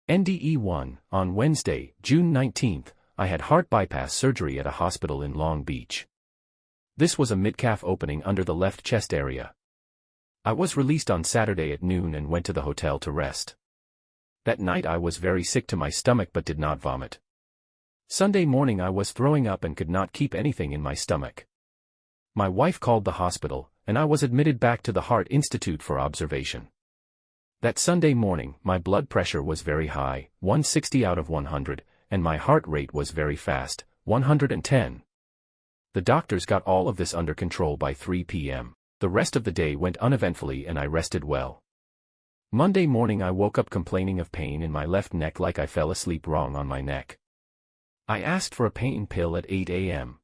NDE 1, on Wednesday, June 19, I had heart bypass surgery at a hospital in Long Beach. This was a mid-calf opening under the left chest area. I was released on Saturday at noon and went to the hotel to rest. That night I was very sick to my stomach but did not vomit. Sunday morning I was throwing up and could not keep anything in my stomach. My wife called the hospital, and I was admitted back to the Heart Institute for observation. That Sunday morning, my blood pressure was very high, 160 out of 100, and my heart rate was very fast, 110. The doctors got all of this under control by 3 p.m. The rest of the day went uneventfully and I rested well. Monday morning I woke up complaining of pain in my left neck like I fell asleep wrong on my neck. I asked for a pain pill at 8 a.m.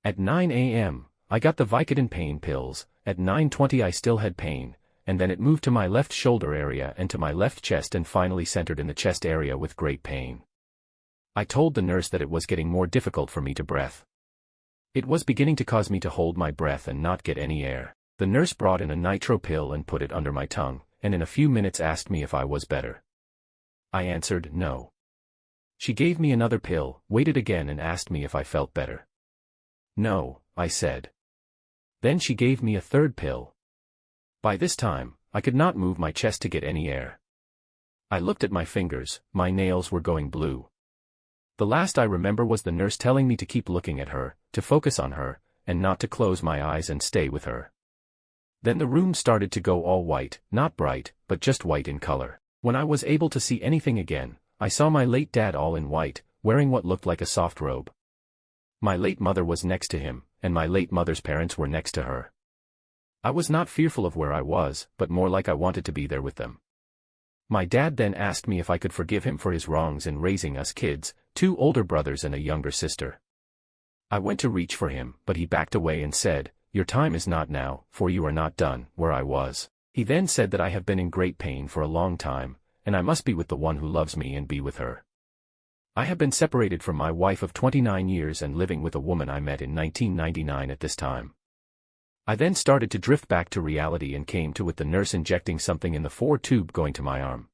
At 9 a.m., I got the Vicodin pain pills. At 9:20 I still had pain, and then it moved to my left shoulder area and to my left chest and finally centered in the chest area with great pain. I told the nurse that it was getting more difficult for me to breathe. It was beginning to cause me to hold my breath and not get any air. The nurse brought in a nitro pill and put it under my tongue, and in a few minutes asked me if I was better. I answered no. She gave me another pill, waited again and asked me if I felt better. No, I said. Then she gave me a third pill. By this time, I could not move my chest to get any air. I looked at my fingers, my nails were going blue. The last I remember was the nurse telling me to keep looking at her, to focus on her, and not to close my eyes and stay with her. Then the room started to go all white, not bright, but just white in color. When I was able to see anything again, I saw my late dad all in white, wearing what looked like a soft robe. My late mother was next to him, and my late mother's parents were next to her. I was not fearful of where I was, but more like I wanted to be there with them. My dad then asked me if I could forgive him for his wrongs in raising us kids, 2 older brothers and a younger sister. I went to reach for him, but he backed away and said, "Your time is not now, for you are not done," where I was. He then said that I have been in great pain for a long time, and I must be with the one who loves me and be with her. I have been separated from my wife of 29 years and living with a woman I met in 1999 at this time. I then started to drift back to reality and came to with the nurse injecting something in the 4-tube going to my arm.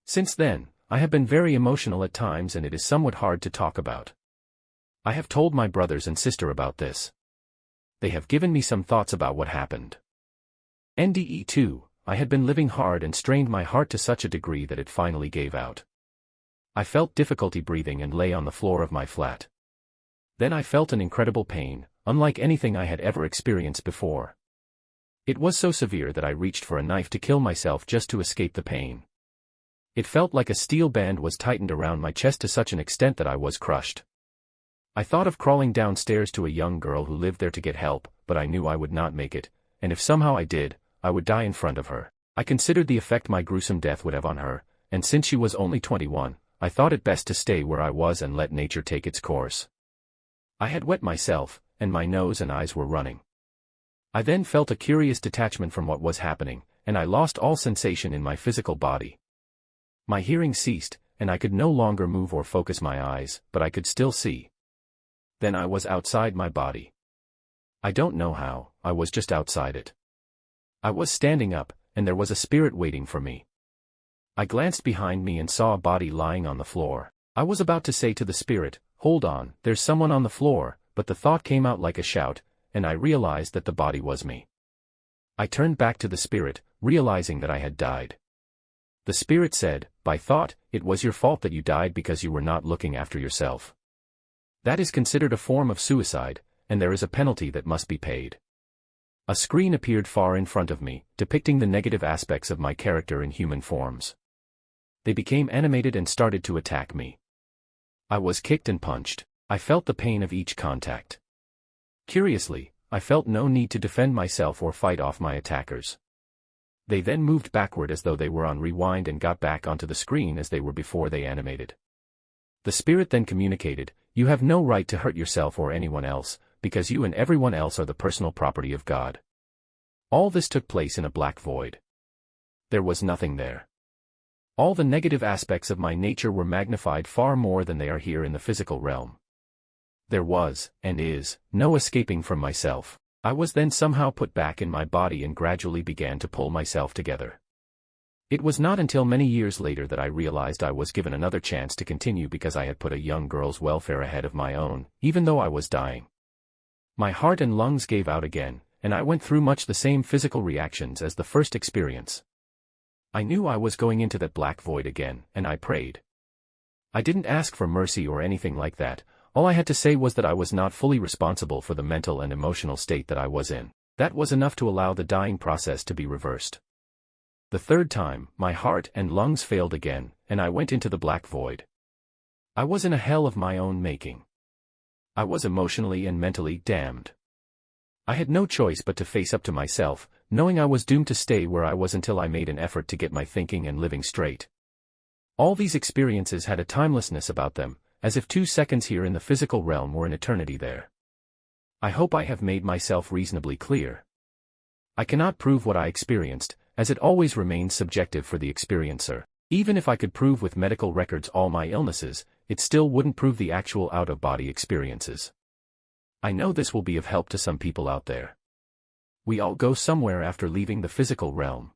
Since then, I have been very emotional at times and it is somewhat hard to talk about. I have told my brothers and sister about this. They have given me some thoughts about what happened. NDE 2, I had been living hard and strained my heart to such a degree that it finally gave out. I felt difficulty breathing and lay on the floor of my flat. Then I felt an incredible pain, unlike anything I had ever experienced before. It was so severe that I reached for a knife to kill myself just to escape the pain. It felt like a steel band was tightened around my chest to such an extent that I was crushed. I thought of crawling downstairs to a young girl who lived there to get help, but I knew I would not make it, and if somehow I did, I would die in front of her. I considered the effect my gruesome death would have on her, and since she was only 21, I thought it best to stay where I was and let nature take its course. I had wet myself, and my nose and eyes were running. I then felt a curious detachment from what was happening, and I lost all sensation in my physical body. My hearing ceased, and I could no longer move or focus my eyes, but I could still see. Then I was outside my body. I don't know how, I was just outside it. I was standing up, and there was a spirit waiting for me. I glanced behind me and saw a body lying on the floor. I was about to say to the spirit, "Hold on, there's someone on the floor," but the thought came out like a shout, and I realized that the body was me. I turned back to the spirit, realizing that I had died. The spirit said, "By thought, it was your fault that you died because you were not looking after yourself. That is considered a form of suicide, and there is a penalty that must be paid." A screen appeared far in front of me, depicting the negative aspects of my character in human forms. They became animated and started to attack me. I was kicked and punched. I felt the pain of each contact. Curiously, I felt no need to defend myself or fight off my attackers. They then moved backward as though they were on rewind and got back onto the screen as they were before they animated. The spirit then communicated, "You have no right to hurt yourself or anyone else, because you and everyone else are the personal property of God." All this took place in a black void. There was nothing there. All the negative aspects of my nature were magnified far more than they are here in the physical realm. There was, and is, no escaping from myself. I was then somehow put back in my body and gradually began to pull myself together. It was not until many years later that I realized I was given another chance to continue because I had put a young girl's welfare ahead of my own, even though I was dying. My heart and lungs gave out again, and I went through much the same physical reactions as the first experience. I knew I was going into that black void again, and I prayed. I didn't ask for mercy or anything like that. All I had to say was that I was not fully responsible for the mental and emotional state that I was in. That was enough to allow the dying process to be reversed. The third time, my heart and lungs failed again, and I went into the black void. I was in a hell of my own making. I was emotionally and mentally damned. I had no choice but to face up to myself, knowing I was doomed to stay where I was until I made an effort to get my thinking and living straight. All these experiences had a timelessness about them, as if 2 seconds here in the physical realm were an eternity there. I hope I have made myself reasonably clear. I cannot prove what I experienced, as it always remains subjective for the experiencer. Even if I could prove with medical records all my illnesses, it still wouldn't prove the actual out-of-body experiences. I know this will be of help to some people out there. We all go somewhere after leaving the physical realm.